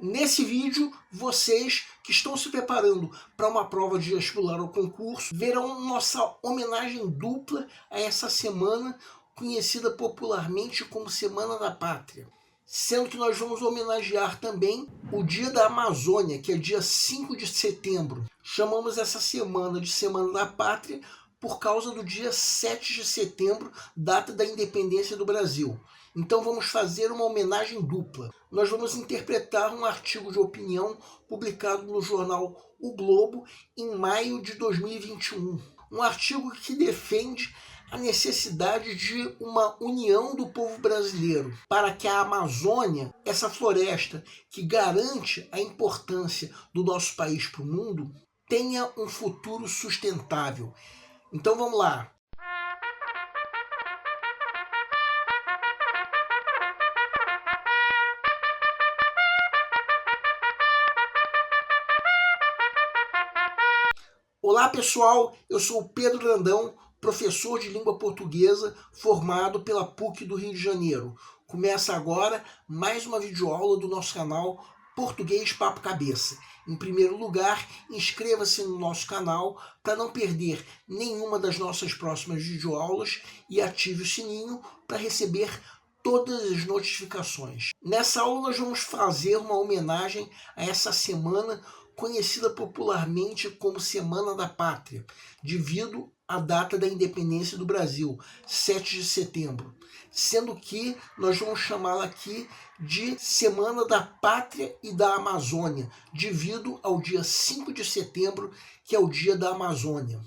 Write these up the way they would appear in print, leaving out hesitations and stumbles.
Nesse vídeo, vocês que estão se preparando para uma prova de vestibular ou concurso verão nossa homenagem dupla a essa semana, conhecida popularmente como Semana da Pátria. Sendo que nós vamos homenagear também o Dia da Amazônia, que é dia 5 de setembro. Chamamos essa semana de Semana da Pátria por causa do dia 7 de setembro, data da independência do Brasil. Então vamos fazer uma homenagem dupla. Nós vamos interpretar um artigo de opinião publicado no jornal O Globo em maio de 2021. Um artigo que defende a necessidade de uma união do povo brasileiro para que a Amazônia, essa floresta que garante a importância do nosso país para o mundo, tenha um futuro sustentável. Então vamos lá. Olá pessoal, eu sou o Pedro Grandão, professor de língua portuguesa formado pela PUC do Rio de Janeiro. Começa agora mais uma videoaula do nosso canal Português Papo Cabeça. Em primeiro lugar, inscreva-se no nosso canal para não perder nenhuma das nossas próximas videoaulas e ative o sininho para receber todas as notificações. Nessa aula nós vamos fazer uma homenagem a essa semana conhecida popularmente como Semana da Pátria, devido à data da independência do Brasil, 7 de setembro, sendo que nós vamos chamá-la aqui de Semana da Pátria e da Amazônia, devido ao dia 5 de setembro, que é o Dia da Amazônia.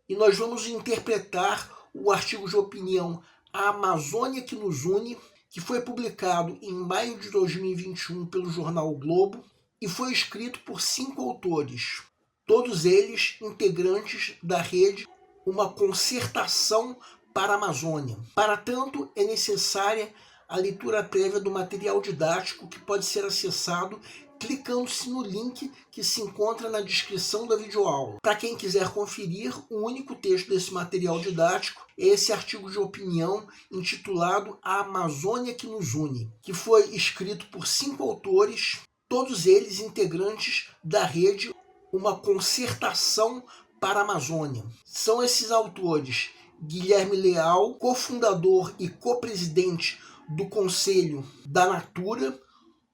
E nós vamos interpretar o artigo de opinião A Amazônia que nos une, que foi publicado em maio de 2021 pelo jornal O Globo, e foi escrito por 5 autores, todos eles integrantes da rede Uma Concertação para a Amazônia. Para tanto, é necessária a leitura prévia do material didático, que pode ser acessado clicando-se no link que se encontra na descrição da videoaula. Para quem quiser conferir, o único texto desse material didático é esse artigo de opinião intitulado A Amazônia que nos une, que foi escrito por 5 autores, todos eles integrantes da rede Uma Concertação para a Amazônia. São esses autores: Guilherme Leal, cofundador e copresidente do Conselho da Natura;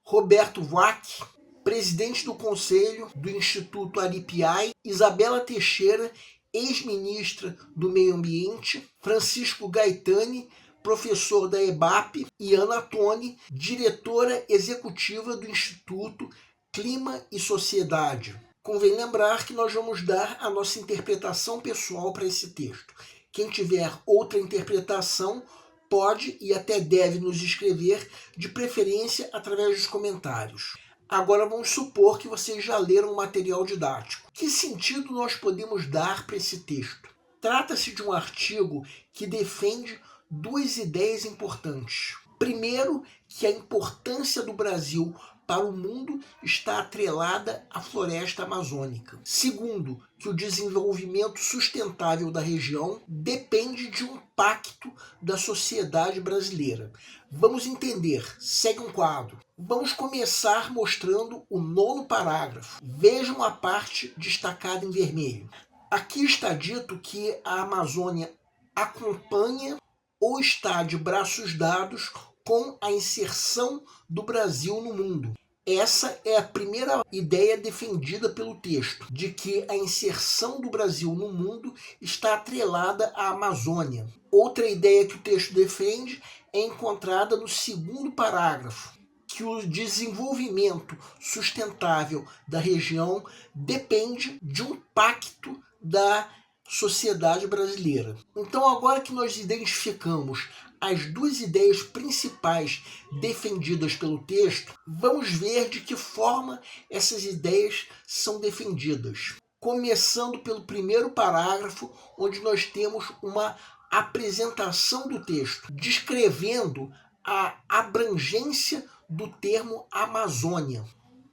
Roberto Wack, presidente do Conselho do Instituto Aripiai; Isabela Teixeira, ex-ministra do Meio Ambiente; Francisco Gaetani, professor da EBAP; e Ana Toni, diretora executiva do Instituto Clima e Sociedade. Convém lembrar que nós vamos dar a nossa interpretação pessoal para esse texto. Quem tiver outra interpretação pode e até deve nos escrever, de preferência através dos comentários. Agora vamos supor que vocês já leram o material didático. Que sentido nós podemos dar para esse texto? Trata-se de um artigo que defende 2 ideias importantes. Primeiro, que a importância do Brasil para o mundo está atrelada à floresta amazônica. Segundo, que o desenvolvimento sustentável da região depende de um pacto da sociedade brasileira. Vamos entender. Segue um quadro. Vamos começar mostrando o 9º parágrafo. Vejam a parte destacada em vermelho. Aqui está dito que a Amazônia acompanha ou está de braços dados com a inserção do Brasil no mundo. Essa é a primeira ideia defendida pelo texto, de que a inserção do Brasil no mundo está atrelada à Amazônia. Outra ideia que o texto defende é encontrada no 2º parágrafo, que o desenvolvimento sustentável da região depende de um pacto da sociedade brasileira. Então, agora que nós identificamos as 2 ideias principais defendidas pelo texto, vamos ver de que forma essas ideias são defendidas. Começando pelo 1º parágrafo, onde nós temos uma apresentação do texto, descrevendo a abrangência do termo Amazônia.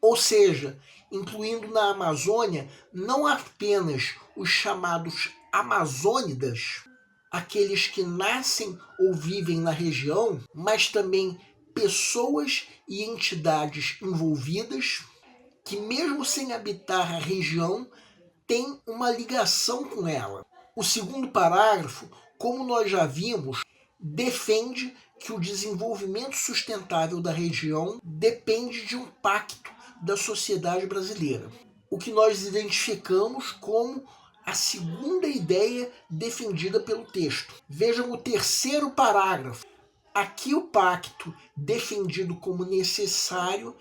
Ou seja, incluindo na Amazônia não apenas os chamados amazônidas, aqueles que nascem ou vivem na região, mas também pessoas e entidades envolvidas que, mesmo sem habitar a região, têm uma ligação com ela. O segundo parágrafo, como nós já vimos, defende que o desenvolvimento sustentável da região depende de um pacto da sociedade brasileira, o que nós identificamos como a segunda ideia defendida pelo texto. Vejam o terceiro parágrafo. Aqui o pacto defendido como necessário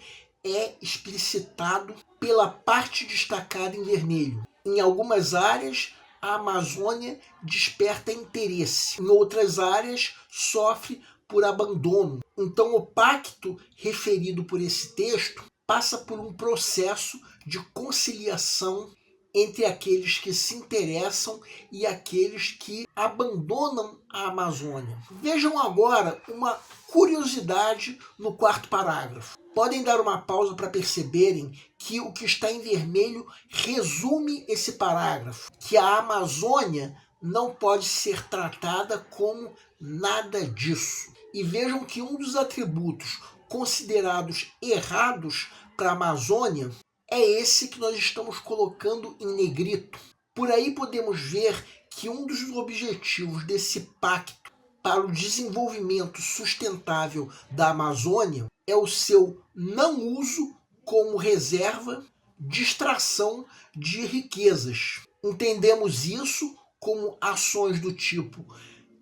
é explicitado pela parte destacada em vermelho. Em algumas áreas, a Amazônia desperta interesse. Em outras áreas, sofre por abandono. Então, o pacto referido por esse texto passa por um processo de conciliação entre aqueles que se interessam e aqueles que abandonam a Amazônia. Vejam agora uma curiosidade no quarto parágrafo. Podem dar uma pausa para perceberem que o que está em vermelho resume esse parágrafo, que a Amazônia não pode ser tratada como nada disso. E vejam que um dos atributos considerados errados para a Amazônia é esse que nós estamos colocando em negrito. Por aí podemos ver que um dos objetivos desse pacto para o desenvolvimento sustentável da Amazônia é o seu não uso como reserva de extração de riquezas. Entendemos isso como ações do tipo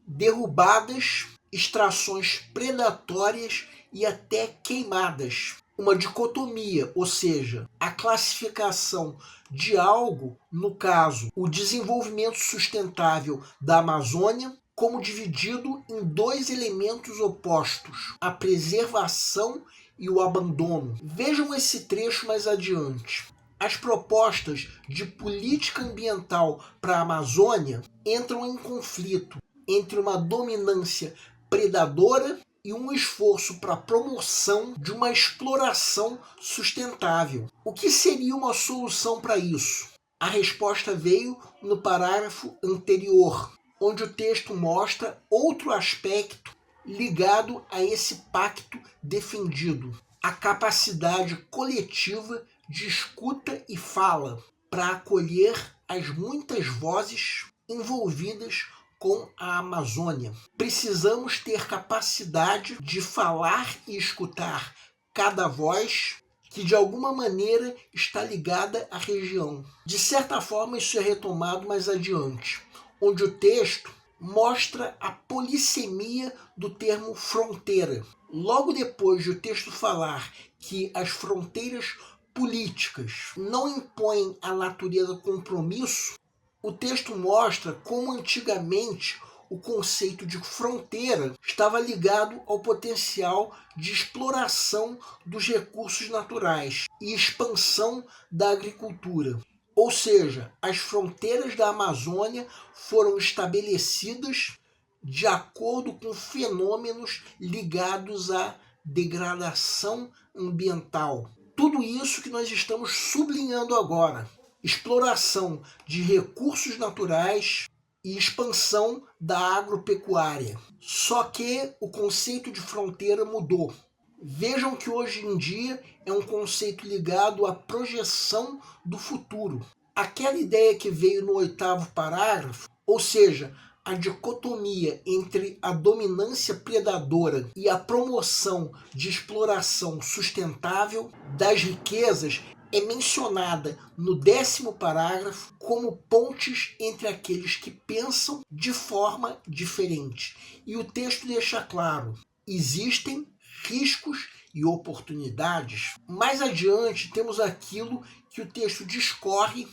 derrubadas, extrações predatórias e até queimadas. Uma dicotomia, ou seja, a classificação de algo, no caso, o desenvolvimento sustentável da Amazônia, como dividido em dois elementos opostos, a preservação e o abandono. Vejam esse trecho mais adiante. As propostas de política ambiental para a Amazônia entram em conflito entre uma dominância predadora e um esforço para a promoção de uma exploração sustentável. O que seria uma solução para isso? A resposta veio no parágrafo anterior, onde o texto mostra outro aspecto ligado a esse pacto defendido: a capacidade coletiva de escuta e fala para acolher as muitas vozes envolvidas com a Amazônia. Precisamos ter capacidade de falar e escutar cada voz que de alguma maneira está ligada à região. De certa forma, isso é retomado mais adiante, onde o texto mostra a polissemia do termo fronteira. Logo depois de o texto falar que as fronteiras políticas não impõem à natureza compromisso, o texto mostra como antigamente o conceito de fronteira estava ligado ao potencial de exploração dos recursos naturais e expansão da agricultura. Ou seja, as fronteiras da Amazônia foram estabelecidas de acordo com fenômenos ligados à degradação ambiental. Tudo isso que nós estamos sublinhando agora. Exploração de recursos naturais e expansão da agropecuária. Só que o conceito de fronteira mudou. Vejam que hoje em dia é um conceito ligado à projeção do futuro. Aquela ideia que veio no oitavo parágrafo, ou seja, a dicotomia entre a dominância predadora e a promoção de exploração sustentável das riquezas, é mencionada no 10º parágrafo como pontes entre aqueles que pensam de forma diferente. E o texto deixa claro: existem riscos e oportunidades. Mais adiante temos aquilo que o texto discorre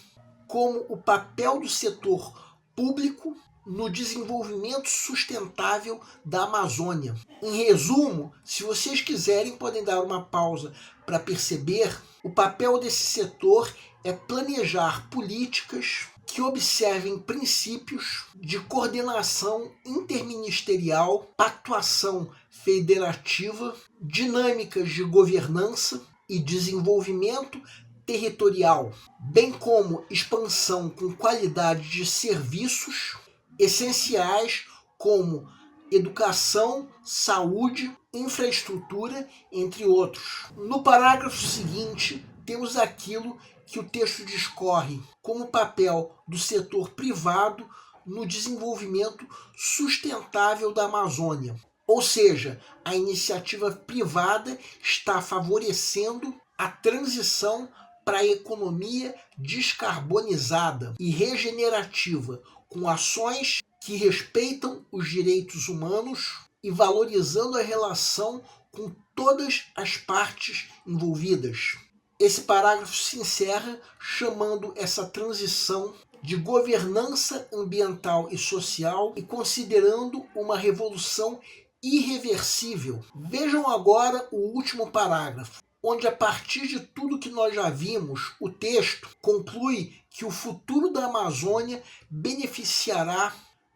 como o papel do setor público no desenvolvimento sustentável da Amazônia. Em resumo, se vocês quiserem, podem dar uma pausa para perceber, o papel desse setor é planejar políticas que observem princípios de coordenação interministerial, pactuação federativa, dinâmicas de governança e desenvolvimento territorial, bem como expansão com qualidade de serviços essenciais como educação, saúde, infraestrutura, entre outros. No parágrafo seguinte, temos aquilo que o texto discorre como papel do setor privado no desenvolvimento sustentável da Amazônia. Ou seja, a iniciativa privada está favorecendo a transição para a economia descarbonizada e regenerativa, com ações que respeitam os direitos humanos e valorizando a relação com todas as partes envolvidas. Esse parágrafo se encerra chamando essa transição de governança ambiental e social e considerando uma revolução irreversível. Vejam agora o último parágrafo, onde a partir de tudo que nós já vimos, o texto conclui que o futuro da Amazônia beneficiará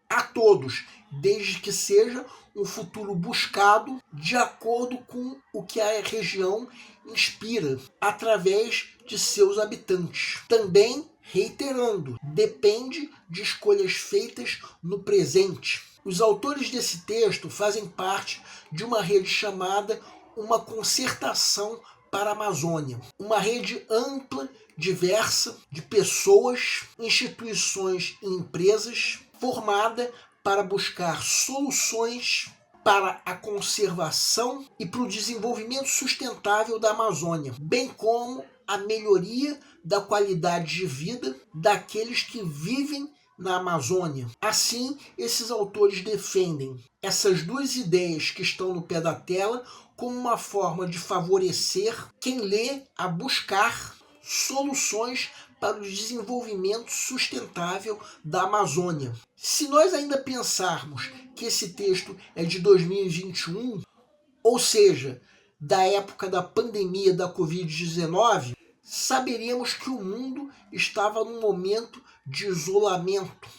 a todos, desde que seja um futuro buscado de acordo com o que a região inspira, através de seus habitantes. Também, reiterando, depende de escolhas feitas no presente. Os autores desse texto fazem parte de uma rede chamada Uma Concertação para a Amazônia, uma rede ampla, diversa, de pessoas, instituições e empresas, formada para buscar soluções para a conservação e para o desenvolvimento sustentável da Amazônia, bem como a melhoria da qualidade de vida daqueles que vivem na Amazônia. Assim, esses autores defendem essas duas ideias que estão no pé da tela como uma forma de favorecer quem lê a buscar soluções para o desenvolvimento sustentável da Amazônia. Se nós ainda pensarmos que esse texto é de 2021, ou seja, da época da pandemia da Covid-19, saberíamos que o mundo estava num momento de isolamento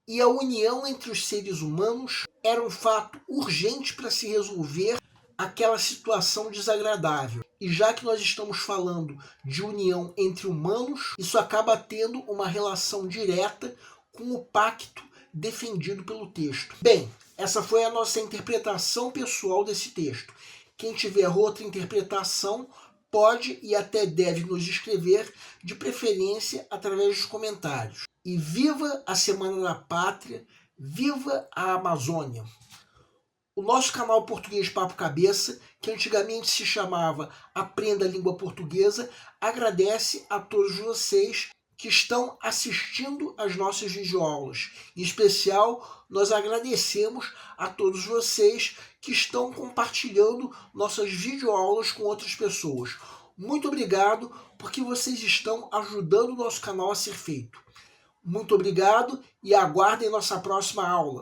e a união entre os seres humanos era um fato urgente para se resolver aquela situação desagradável. E já que nós estamos falando de união entre humanos, isso acaba tendo uma relação direta com o pacto defendido pelo texto. Bem, essa foi a nossa interpretação pessoal desse texto. Quem tiver outra interpretação pode e até deve nos escrever, de preferência através dos comentários. E viva a Semana da Pátria, viva a Amazônia! O nosso canal Português Papo Cabeça, que antigamente se chamava Aprenda a Língua Portuguesa, agradece a todos vocês que estão assistindo às nossas videoaulas. Em especial, nós agradecemos a todos vocês que estão compartilhando nossas videoaulas com outras pessoas. Muito obrigado, porque vocês estão ajudando o nosso canal a ser feito. Muito obrigado e aguardem nossa próxima aula.